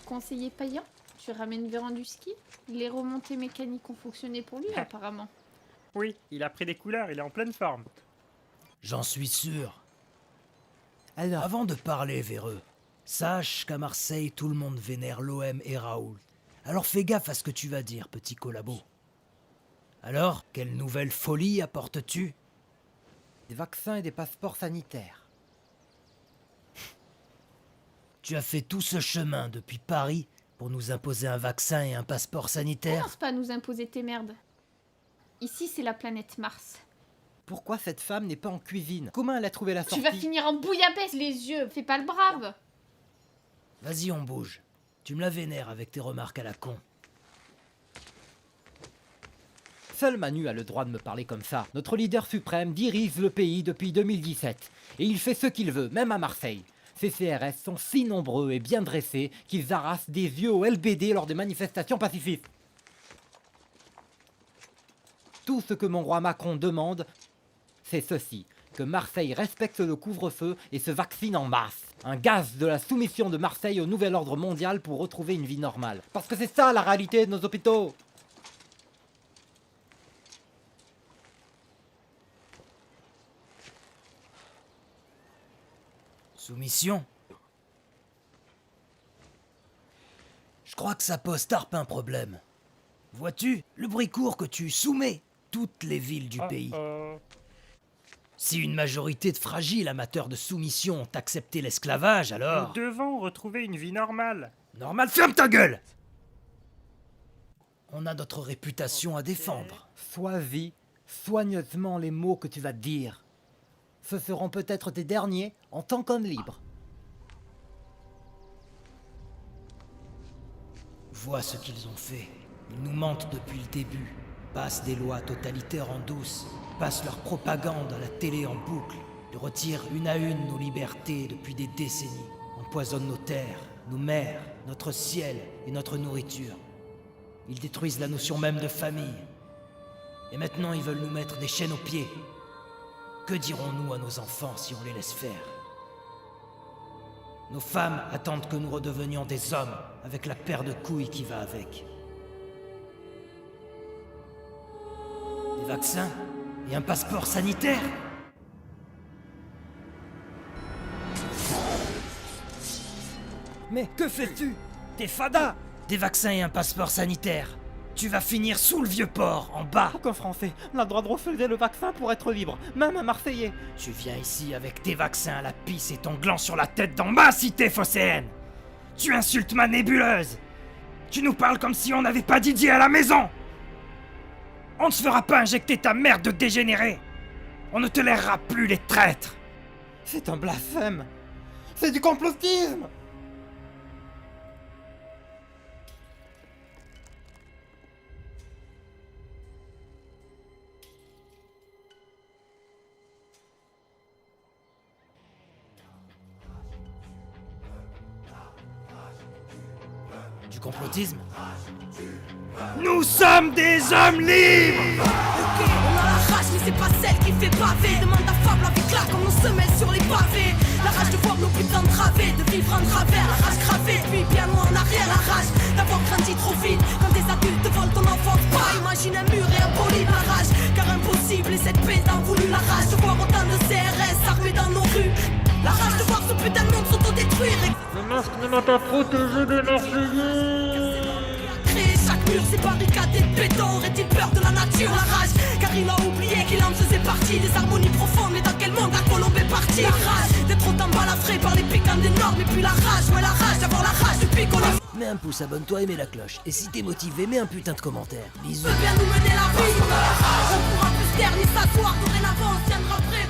Conseiller Payan, tu ramènes Véran du ski? Les remontées mécaniques ont fonctionné pour lui apparemment. Oui, il a pris des couleurs, il est en pleine forme. J'en suis sûr. Alors, avant de parler véreux, sache qu'à Marseille, tout le monde vénère l'OM et Raoul. Alors fais gaffe à ce que tu vas dire, petit collabo. Alors, quelle nouvelle folie apportes-tu? Des vaccins et des passeports sanitaires. Tu as fait tout ce chemin depuis Paris pour nous imposer un vaccin et un passeport sanitaire? Commence pas à nous imposer tes merdes. Ici, c'est la planète Mars. Pourquoi cette femme n'est pas en cuisine? Comment elle a trouvé la sortie? Tu vas finir en bouillabaisse les yeux, fais pas le brave. Vas-y, on bouge. Tu me la vénères avec tes remarques à la con. Seul Manu a le droit de me parler comme ça. Notre leader suprême dirige le pays depuis 2017. Et il fait ce qu'il veut, même à Marseille. Ces CRS sont si nombreux et bien dressés qu'ils arrachent des yeux aux LBD lors des manifestations pacifistes. Tout ce que mon roi Macron demande, c'est ceci, que Marseille respecte le couvre-feu et se vaccine en masse. Un gage de la soumission de Marseille au nouvel ordre mondial pour retrouver une vie normale. Parce que c'est ça la réalité de nos hôpitaux. Soumission? Je crois que ça pose tarpe un problème. Vois-tu, le bruit court que tu soumets toutes les villes du pays. Si une majorité de fragiles amateurs de soumission ont accepté l'esclavage, alors... Nous devons retrouver une vie normale. Normal, ferme ta gueule! On a notre réputation à défendre. Choisis soigneusement les mots que tu vas dire. Ce seront peut-être tes derniers en tant qu'homme libre. Vois ce qu'ils ont fait. Ils nous mentent depuis le début. Passent des lois totalitaires en douce. Passent leur propagande à la télé en boucle. Ils retirent une à une nos libertés depuis des décennies. Empoisonnent nos terres, nos mers, notre ciel et notre nourriture. Ils détruisent la notion même de famille. Et maintenant ils veulent nous mettre des chaînes aux pieds. Que dirons-nous à nos enfants si on les laisse faire? Nos femmes attendent que nous redevenions des hommes, avec la paire de couilles qui va avec. Des vaccins et un passeport sanitaire? Mais que fais-tu? T'es fada! Des vaccins et un passeport sanitaire. Tu vas finir sous le vieux port, en bas. Aucun Français n'a le droit de refuser le vaccin pour être libre, même un Marseillais. Tu viens ici avec tes vaccins à la pisse et ton gland sur la tête dans ma cité phocéenne. Tu insultes ma nébuleuse. Tu nous parles comme si on n'avait pas Didier à la maison. On ne se fera pas injecter ta merde de dégénéré. On ne tolérera plus les traîtres. C'est un blasphème. C'est du complotisme. Du complotisme? Nous sommes des hommes libres! Ok, on a la rage, mais c'est pas celle qui fait baver. Demande à Fable avec là comme nos semelles sur les pavés. La rage de voir nos putains entravés, de vivre en travers, la rage gravée, puis bien loin en arrière, la rage d'avoir grandi trop vite. Quand des adultes volent ton enfance, pas imagine un mur et un poli la rage. Car impossible et cette paix d'en voulu la rage de voir autant de CRS armés dans nos rues. La rage de voir ce putain de monde s'autodétruire. Le masque ne m'a pas protégé des Marseillais. Créer chaque mur, c'est barricadé de béton. Aurait-il peur de la nature, la rage? Car il a oublié qu'il en faisait partie des harmonies profondes. Mais dans quel monde la colombe est partie? La rage d'être autant balafré par les piquants des normes. Et puis la rage, ouais la rage d'avoir la rage depuis qu'on est... Mets un pouce, abonne-toi et mets la cloche. Et si t'es motivé, mets un putain de commentaire. Bisous. Peut bien nous mener la vie. On pourra plus se taire ni s'asseoir. Dorénavant on tiendra prêt.